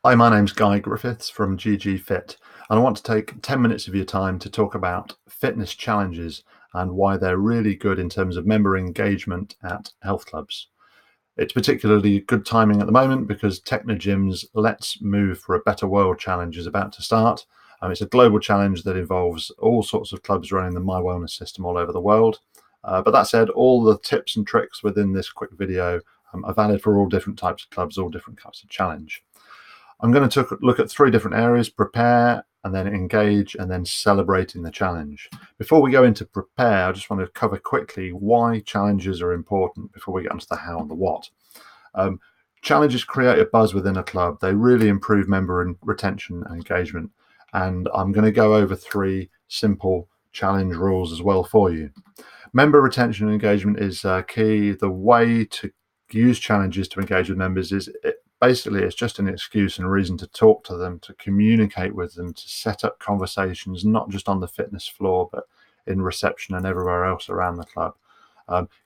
Hi, my name's Guy Griffiths from GG Fit, and I want to take 10 minutes of your time to talk about fitness challenges and why they're really good in terms of member engagement at health clubs. It's particularly good timing at the moment because Technogym's Let's Move for a Better World challenge is about to start. It's a global challenge that involves all sorts of clubs running the My Wellness system all over the world. But that said, all the tips and tricks within this quick video are valid for all different types of clubs, all different types of challenge. I'm going to look at three different areas: prepare, and then engage, and then celebrating the challenge. Before we go into prepare, I just want to cover quickly why challenges are important before we get onto the how and the what. Challenges create a buzz within a club. They really improve member retention and engagement. And I'm going to go over three simple challenge rules as well for you. Member retention and engagement is key. The way to use challenges to engage with members is basically it's just an excuse and reason to talk to them, to communicate with them, to set up conversations, not just on the fitness floor, but in reception and everywhere else around the club.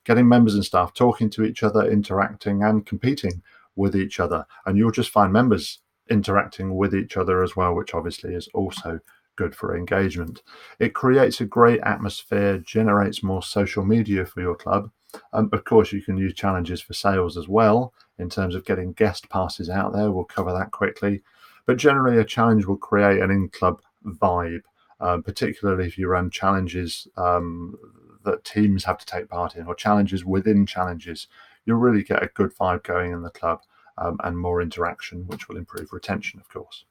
Getting members and staff talking to each other, interacting and competing with each other. And you'll just find members interacting with each other as well, which obviously is also good for engagement. It creates a great atmosphere, generates more social media for your club. Of course, you can use challenges for sales as well in terms of getting guest passes out there. We'll cover that quickly. But generally, a challenge will create an in-club vibe, particularly if you run challenges that teams have to take part in, or challenges within challenges. You'll really get a good vibe going in the club and more interaction, which will improve retention, of course.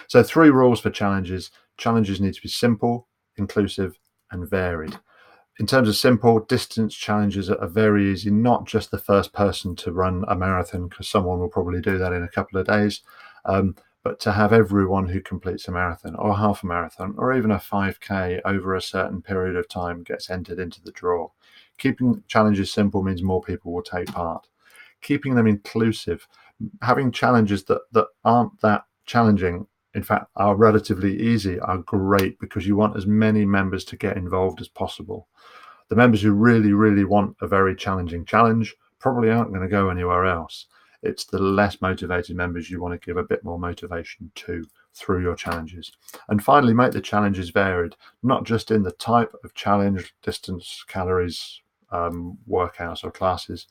So 3 rules for challenges. Challenges need to be simple, inclusive, and varied. In terms of simple, distance challenges are very easy, not just the first person to run a marathon, because someone will probably do that in a couple of days, but to have everyone who completes a marathon or half a marathon or even a 5K over a certain period of time gets entered into the draw. Keeping challenges simple means more people will take part. Keeping them inclusive, having challenges that aren't that challenging, in fact, are relatively easy, are great, because you want as many members to get involved as possible. The members who really, really want a very challenging challenge probably aren't going to go anywhere else. It's the less motivated members you want to give a bit more motivation to through your challenges. And finally, make the challenges varied, not just in the type of challenge, distance, calories, workouts or classes,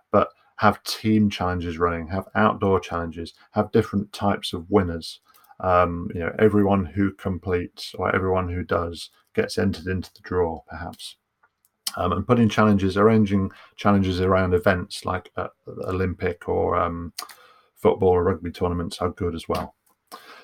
but have team challenges running, have outdoor challenges, have different types of winners. Everyone who completes or everyone who does gets entered into the draw, perhaps. And arranging challenges around events like Olympic or football or rugby tournaments are good as well.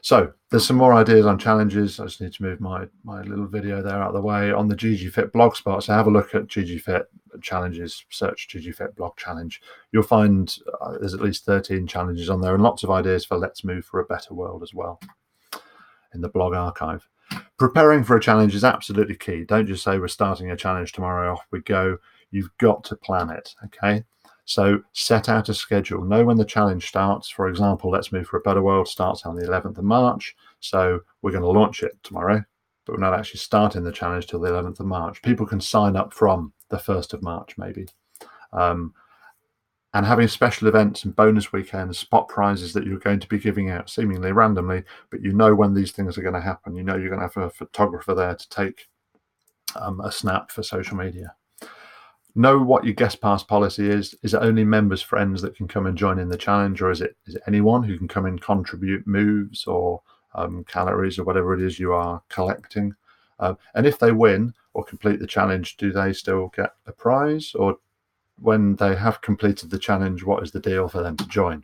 So there's some more ideas on challenges. I just need to move my little video there out of the way on the GG Fit blog spot. So have a look at GG Fit challenges, search GG Fit blog challenge. You'll find there's at least 13 challenges on there and lots of ideas for Let's Move for a Better World as well in the blog archive. Preparing for a challenge is absolutely key. Don't just say we're starting a challenge tomorrow, off we go. You've got to plan it, okay? So set out a schedule. Know when the challenge starts. For example, Let's Move for a Better World starts on the 11th of March. So we're going to launch it tomorrow, but we're not actually starting the challenge till the 11th of March. People can sign up from the 1st of March, maybe. And having special events and bonus weekends, spot prizes that you're going to be giving out seemingly randomly, but you know when these things are going to happen. You know you're going to have a photographer there to take a snap for social media. Know what your guest pass policy is. Is it only members, friends that can come and join in the challenge, or is it anyone who can come and contribute moves or calories or whatever it is you are collecting? And if they win or complete the challenge, do they still get a prize, or when they have completed the challenge, what is the deal for them to join?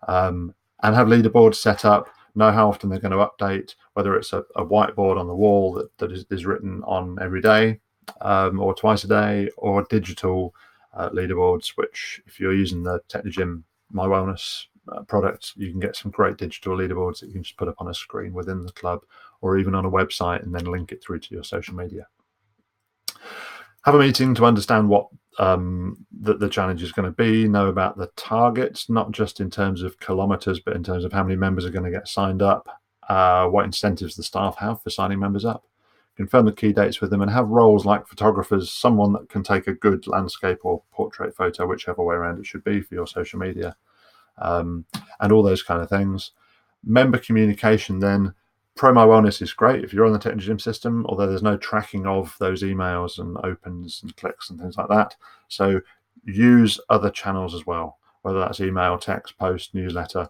And have leaderboards set up. Know how often they're going to update, whether it's a whiteboard on the wall that is written on every day, or twice a day, or digital leaderboards, which if you're using the Technogym My Wellness product, you can get some great digital leaderboards that you can just put up on a screen within the club or even on a website and then link it through to your social media. Have a meeting to understand what the challenge is going to be. Know about the targets, not just in terms of kilometers, but in terms of how many members are going to get signed up, what incentives the staff have for signing members up. Confirm the key dates with them and have roles like photographers, someone that can take a good landscape or portrait photo, whichever way around it should be for your social media, and all those kind of things. Member communication then, Pro My Wellness is great if you're on the Technogym system, although there's no tracking of those emails and opens and clicks and things like that. So use other channels as well, whether that's email, text, post, newsletter.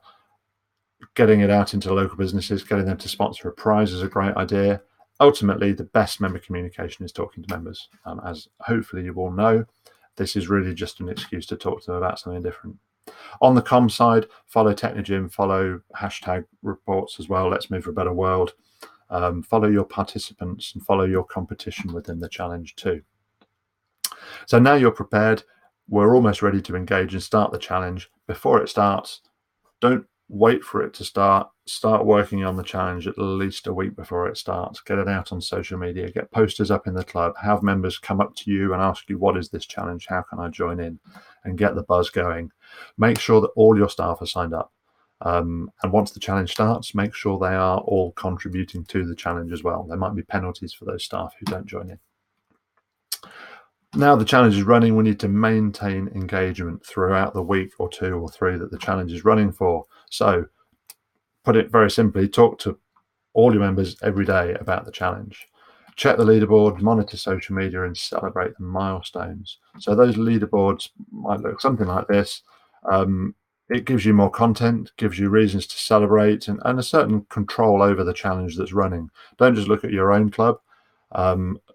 Getting it out into local businesses, getting them to sponsor a prize is a great idea. Ultimately, the best member communication is talking to members. As hopefully you all know, this is really just an excuse to talk to them about something different. On the com side, follow Technogym, follow hashtag reports as well. Let's move for a better world. Follow your participants and follow your competition within the challenge too. So now you're prepared. We're almost ready to engage and start the challenge. Before it starts, don't wait for it to start. Start working on the challenge at least a week before it starts. Get it out on social media. Get posters up in the club. Have members come up to you and ask you, what is this challenge? How can I join in? And get the buzz going. Make sure that all your staff are signed up. And once the challenge starts, make sure they are all contributing to the challenge as well. There might be penalties for those staff who don't join in. Now the challenge is running, we need to maintain engagement throughout the week or 2 or 3 that the challenge is running for. So put it very simply, talk to all your members every day about the challenge. Check the leaderboard, monitor social media, and celebrate the milestones. So those leaderboards might look something like this. It gives you more content, gives you reasons to celebrate, and a certain control over the challenge that's running. Don't just look at your own club.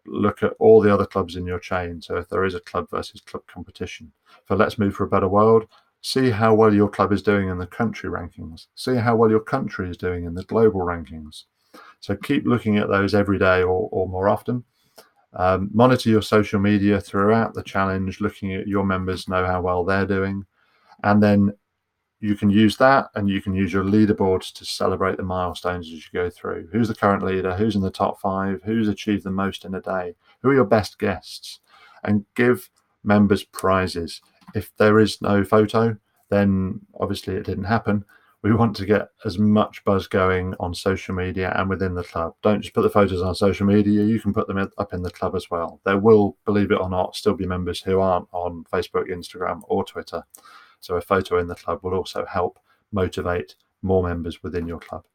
Look at all the other clubs in your chain. So if there is a club versus club competition for Let's Move for a Better World, see how well your club is doing in the country rankings. See how well your country is doing in the global rankings. So keep looking at those every day or more often. Monitor your social media throughout the challenge, looking at your members, know how well they're doing. And then you can use that, and you can use your leaderboards to celebrate the milestones as you go through. Who's the current leader? Who's in the top 5? Who's achieved the most in a day? Who are your best guests? And give members prizes. If there is no photo, then obviously it didn't happen. We want to get as much buzz going on social media and within the club. Don't just put the photos on social media. You can put them up in the club as well. There will, believe it or not, still be members who aren't on Facebook, Instagram, or Twitter. So a photo in the club will also help motivate more members within your club.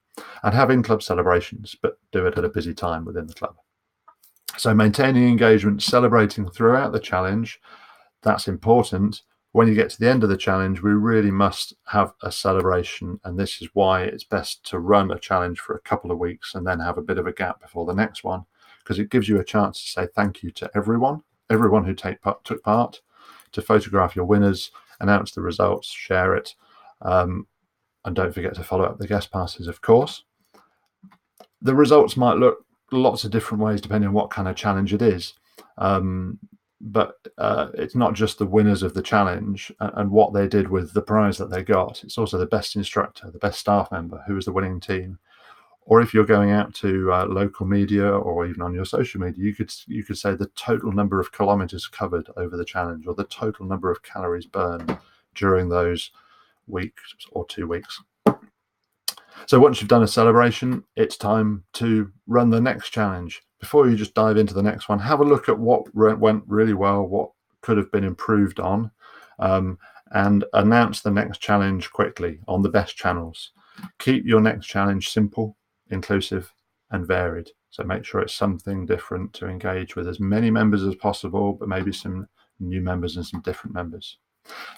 And have in-club celebrations, but do it at a busy time within the club. So maintaining engagement, celebrating throughout the challenge, that's important. When you get to the end of the challenge, we really must have a celebration. And this is why it's best to run a challenge for a couple of weeks and then have a bit of a gap before the next one, because it gives you a chance to say thank you to everyone who took part, to photograph your winners, announce the results, share it, and don't forget to follow up the guest passes, of course. The results might look lots of different ways depending on what kind of challenge it is, but it's not just the winners of the challenge and what they did with the prize that they got. It's also the best instructor, the best staff member, who was the winning team. Or if you're going out to local media or even on your social media, you could say the total number of kilometers covered over the challenge, or the total number of calories burned during those weeks or 2 weeks. So once you've done a celebration, it's time to run the next challenge. Before you just dive into the next one, have a look at what went really well, what could have been improved on, and announce the next challenge quickly on the best channels. Keep your next challenge simple, inclusive, and varied. So make sure it's something different to engage with as many members as possible, but maybe some new members and some different members.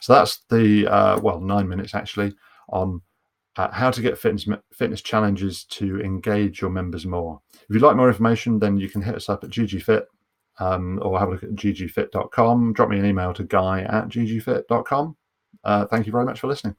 So that's the 9 minutes actually on how to get fitness challenges to engage your members more. If you'd like more information, then you can hit us up at GGFit or have a look at ggfit.com. Drop me an email to guy@ggfit.com. Thank you very much for listening.